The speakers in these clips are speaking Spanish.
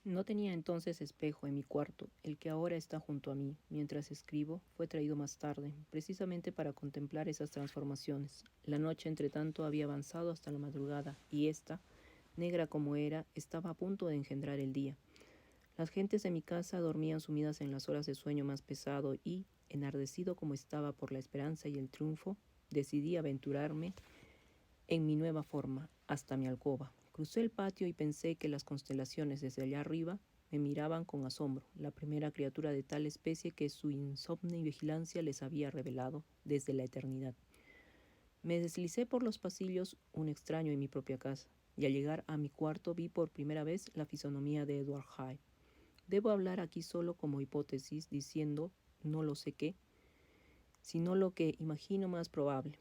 No tenía entonces espejo en mi cuarto, el que ahora está junto a mí, mientras escribo, fue traído más tarde, precisamente para contemplar esas transformaciones. La noche, entre tanto, había avanzado hasta la madrugada, y ésta, negra como era, estaba a punto de engendrar el día. Las gentes de mi casa dormían sumidas en las horas de sueño más pesado y, enardecido como estaba por la esperanza y el triunfo, decidí aventurarme en mi nueva forma hasta mi alcoba. Crucé el patio y pensé que las constelaciones desde allá arriba me miraban con asombro, la primera criatura de tal especie que su insomne y vigilancia les había revelado desde la eternidad. Me deslicé por los pasillos, un extraño en mi propia casa, y al llegar a mi cuarto vi por primera vez la fisonomía de Edward Hyde. Debo hablar aquí solo como hipótesis, diciendo no lo sé qué, sino lo que imagino más probable.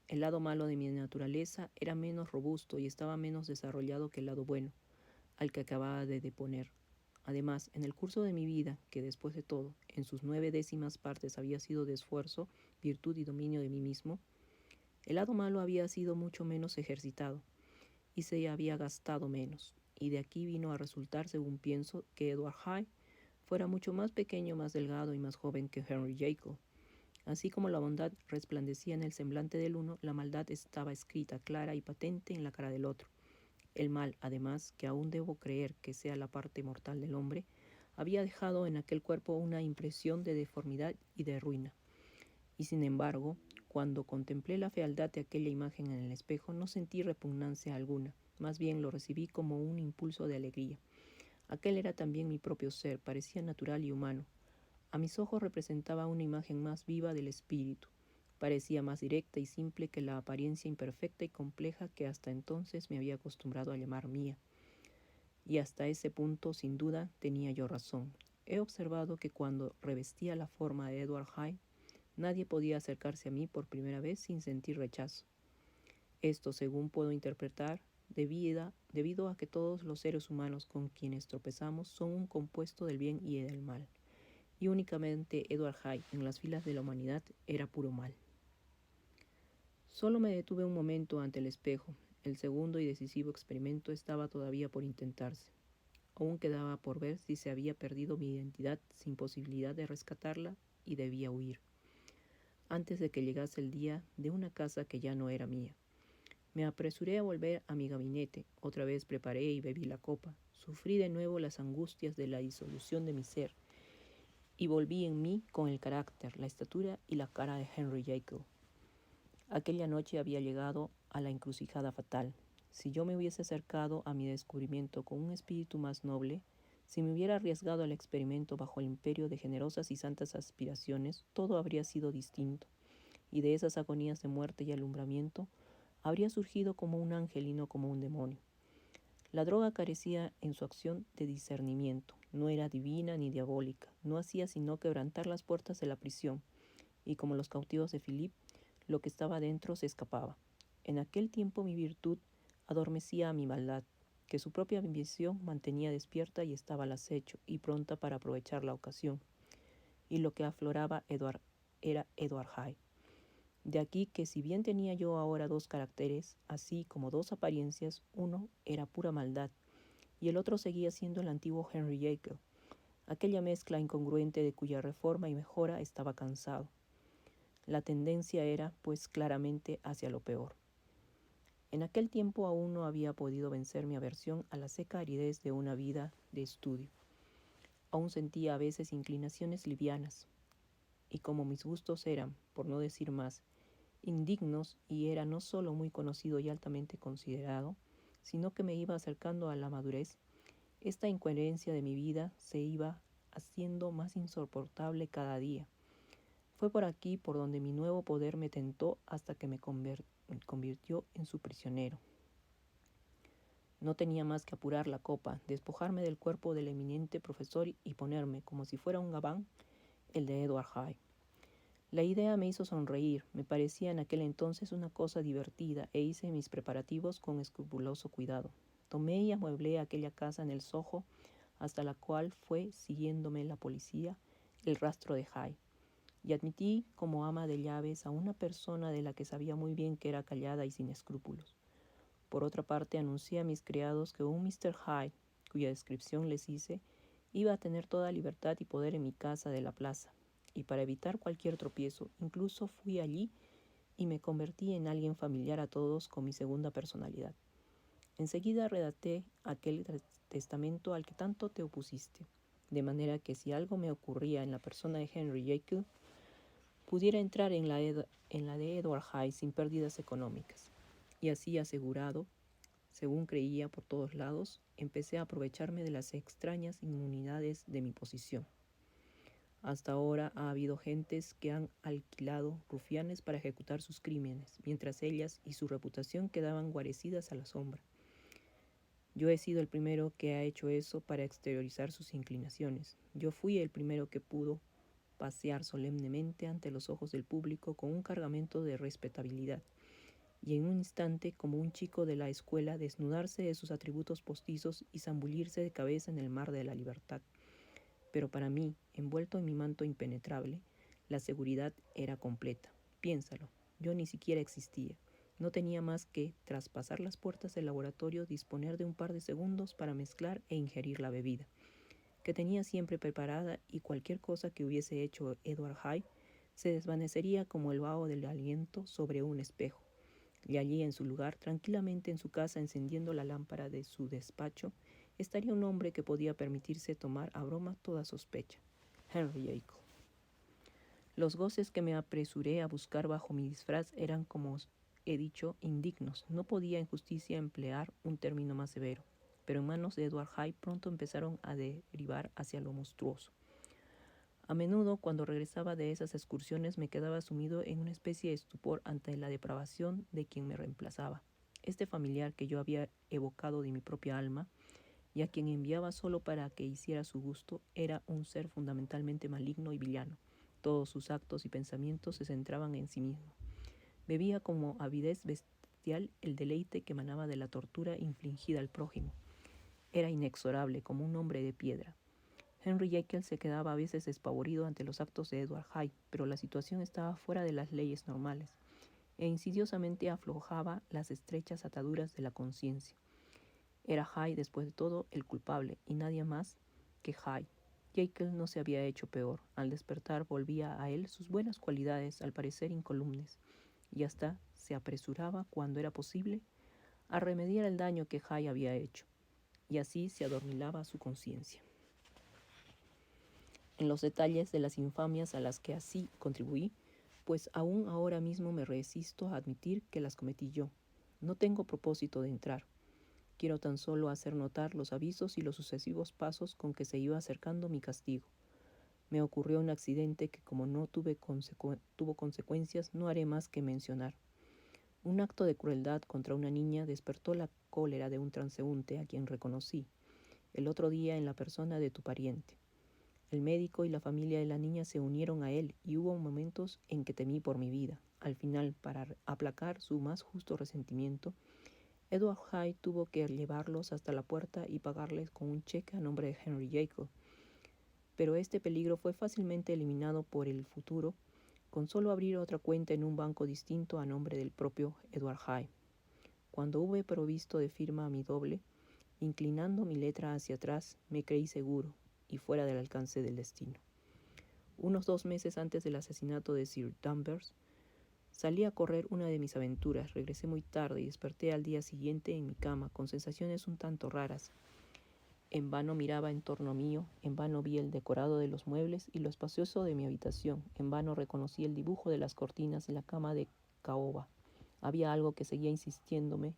El lado malo de mi naturaleza era menos robusto y estaba menos desarrollado que el lado bueno, al que acababa de deponer. Además, en el curso de mi vida, que después de todo, en sus 9 décimas partes había sido de esfuerzo, virtud y dominio de mí mismo, el lado malo había sido mucho menos ejercitado y se había gastado menos, y de aquí vino a resultar, según pienso, que Edward Hyde fuera mucho más pequeño, más delgado y más joven que Henry Jekyll. Así como la bondad resplandecía en el semblante del uno, la maldad estaba escrita, clara y patente en la cara del otro. El mal, además, que aún debo creer que sea la parte mortal del hombre, había dejado en aquel cuerpo una impresión de deformidad y de ruina. Y sin embargo, cuando contemplé la fealdad de aquella imagen en el espejo, no sentí repugnancia alguna, más bien lo recibí como un impulso de alegría. Aquel era también mi propio ser, parecía natural y humano. A mis ojos representaba una imagen más viva del espíritu. Parecía más directa y simple que la apariencia imperfecta y compleja que hasta entonces me había acostumbrado a llamar mía. Y hasta ese punto, sin duda, tenía yo razón. He observado que cuando revestía la forma de Edward Hyde, nadie podía acercarse a mí por primera vez sin sentir rechazo. Esto, según puedo interpretar, debido a que todos los seres humanos con quienes tropezamos son un compuesto del bien y del mal, y únicamente Edward Hyde en las filas de la humanidad era puro mal. Solo me detuve un momento ante el espejo. El segundo y decisivo experimento estaba todavía por intentarse. Aún quedaba por ver si se había perdido mi identidad sin posibilidad de rescatarla y debía huir, antes de que llegase el día de una casa que ya no era mía. Me apresuré a volver a mi gabinete, otra vez preparé y bebí la copa, sufrí de nuevo las angustias de la disolución de mi ser, y volví en mí con el carácter, la estatura y la cara de Henry Jekyll. Aquella noche había llegado a la encrucijada fatal. Si yo me hubiese acercado a mi descubrimiento con un espíritu más noble, si me hubiera arriesgado al experimento bajo el imperio de generosas y santas aspiraciones, todo habría sido distinto, y de esas agonías de muerte y alumbramiento habría surgido como un ángel y no como un demonio. La droga carecía en su acción de discernimiento, no era divina ni diabólica, no hacía sino quebrantar las puertas de la prisión, y como los cautivos de Philip, lo que estaba dentro se escapaba. En aquel tiempo mi virtud adormecía a mi maldad, que su propia ambición mantenía despierta y estaba al acecho y pronta para aprovechar la ocasión. Y lo que afloraba era Edward Hyde. De aquí que si bien tenía yo ahora dos caracteres, así como dos apariencias, uno era pura maldad y el otro seguía siendo el antiguo Henry Jekyll, aquella mezcla incongruente de cuya reforma y mejora estaba cansado. La tendencia era, pues, claramente hacia lo peor. En aquel tiempo aún no había podido vencer mi aversión a la seca aridez de una vida de estudio. Aún sentía a veces inclinaciones livianas, y como mis gustos eran, por no decir más, indignos y era no solo muy conocido y altamente considerado, sino que me iba acercando a la madurez, esta incoherencia de mi vida se iba haciendo más insoportable cada día. Fue por aquí por donde mi nuevo poder me tentó hasta que me convirtió en su prisionero. No tenía más que apurar la copa, despojarme del cuerpo del eminente profesor y ponerme, como si fuera un gabán, el de Edward Hyde. La idea me hizo sonreír, me parecía en aquel entonces una cosa divertida e hice mis preparativos con escrupuloso cuidado. Tomé y amueblé aquella casa en el Soho, hasta la cual fue, siguiéndome la policía, el rastro de Hyde, y admití como ama de llaves a una persona de la que sabía muy bien que era callada y sin escrúpulos. Por otra parte, anuncié a mis criados que un Mr. Hyde, cuya descripción les hice, iba a tener toda libertad y poder en mi casa de la plaza, y para evitar cualquier tropiezo, incluso fui allí y me convertí en alguien familiar a todos con mi segunda personalidad. Enseguida redacté aquel testamento al que tanto te opusiste, de manera que si algo me ocurría en la persona de Henry Jekyll, pudiera entrar en la de Edward Hyde sin pérdidas económicas. Y así asegurado, según creía por todos lados, empecé a aprovecharme de las extrañas inmunidades de mi posición. Hasta ahora ha habido gentes que han alquilado rufianes para ejecutar sus crímenes, mientras ellas y su reputación quedaban guarecidas a la sombra. Yo he sido el primero que ha hecho eso para exteriorizar sus inclinaciones. Yo fui el primero que pudo pasear solemnemente ante los ojos del público con un cargamento de respetabilidad, y en un instante, como un chico de la escuela, desnudarse de sus atributos postizos y zambullirse de cabeza en el mar de la libertad. Pero para mí, envuelto en mi manto impenetrable, la seguridad era completa. Piénsalo, yo ni siquiera existía. No tenía más que, tras pasar las puertas del laboratorio, disponer de un par de segundos para mezclar e ingerir la bebida, que tenía siempre preparada, y cualquier cosa que hubiese hecho Edward Hyde se desvanecería como el vaho del aliento sobre un espejo. Y allí en su lugar, tranquilamente en su casa, encendiendo la lámpara de su despacho, estaría un hombre que podía permitirse tomar a broma toda sospecha: Henry Jekyll. Los goces que me apresuré a buscar bajo mi disfraz eran, como he dicho, indignos. No podía en justicia emplear un término más severo, pero en manos de Edward Hyde pronto empezaron a derivar hacia lo monstruoso. A menudo, cuando regresaba de esas excursiones, me quedaba sumido en una especie de estupor ante la depravación de quien me reemplazaba. Este familiar que yo había evocado de mi propia alma y a quien enviaba solo para que hiciera su gusto, era un ser fundamentalmente maligno y villano. Todos sus actos y pensamientos se centraban en sí mismo. Bebía como avidez bestial el deleite que emanaba de la tortura infligida al prójimo. Era inexorable como un hombre de piedra. Henry Jekyll se quedaba a veces despavorido ante los actos de Edward Hyde, pero la situación estaba fuera de las leyes normales, e insidiosamente aflojaba las estrechas ataduras de la conciencia. Era Hyde, después de todo, el culpable, y nadie más que Hyde. Jekyll no se había hecho peor. Al despertar volvía a él sus buenas cualidades, al parecer incolumes, y hasta se apresuraba, cuando era posible, a remediar el daño que Hyde había hecho, y así se adormilaba su conciencia. En los detalles de las infamias a las que así contribuí, pues aún ahora mismo me resisto a admitir que las cometí yo. No tengo propósito de entrar. Quiero tan solo hacer notar los avisos y los sucesivos pasos con que se iba acercando mi castigo. Me ocurrió un accidente que, como no tuvo consecuencias, no haré más que mencionar. Un acto de crueldad contra una niña despertó la cólera de un transeúnte a quien reconocí el otro día en la persona de tu pariente. El médico y la familia de la niña se unieron a él, y hubo momentos en que temí por mi vida. Al final, para aplacar su más justo resentimiento, Edward Hyde tuvo que llevarlos hasta la puerta y pagarles con un cheque a nombre de Henry Jekyll. Pero este peligro fue fácilmente eliminado por el futuro, con solo abrir otra cuenta en un banco distinto a nombre del propio Edward Hyde. Cuando hube provisto de firma a mi doble, inclinando mi letra hacia atrás, me creí seguro y fuera del alcance del destino. Unos 2 meses antes del asesinato de Sir Danvers, salí a correr una de mis aventuras. Regresé muy tarde y desperté al día siguiente en mi cama, con sensaciones un tanto raras. En vano miraba en torno mío, en vano vi el decorado de los muebles y lo espacioso de mi habitación, en vano reconocí el dibujo de las cortinas de la cama de caoba. Había algo que seguía insistiéndome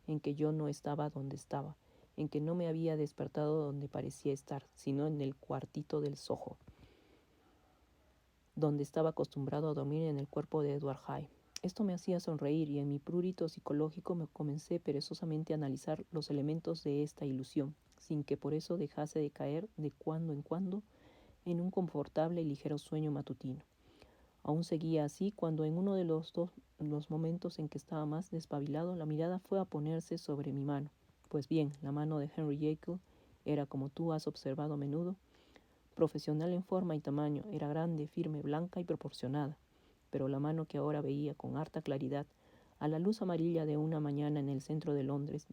en que yo no estaba donde estaba, en que no me había despertado donde parecía estar, sino en el cuartito del Soho, donde estaba acostumbrado a dormir, en el cuerpo de Edward Hyde. Esto me hacía sonreír, y en mi prurito psicológico me comencé perezosamente a analizar los elementos de esta ilusión, sin que por eso dejase de caer de cuando en cuando en un confortable y ligero sueño matutino. Aún seguía así cuando, en uno de los momentos en que estaba más despabilado, la mirada fue a ponerse sobre mi mano. Pues bien, la mano de Henry Jekyll era, como tú has observado a menudo, profesional en forma y tamaño. Era grande, firme, blanca y proporcionada. Pero la mano que ahora veía con harta claridad A la luz amarilla de una mañana en el centro de Londres,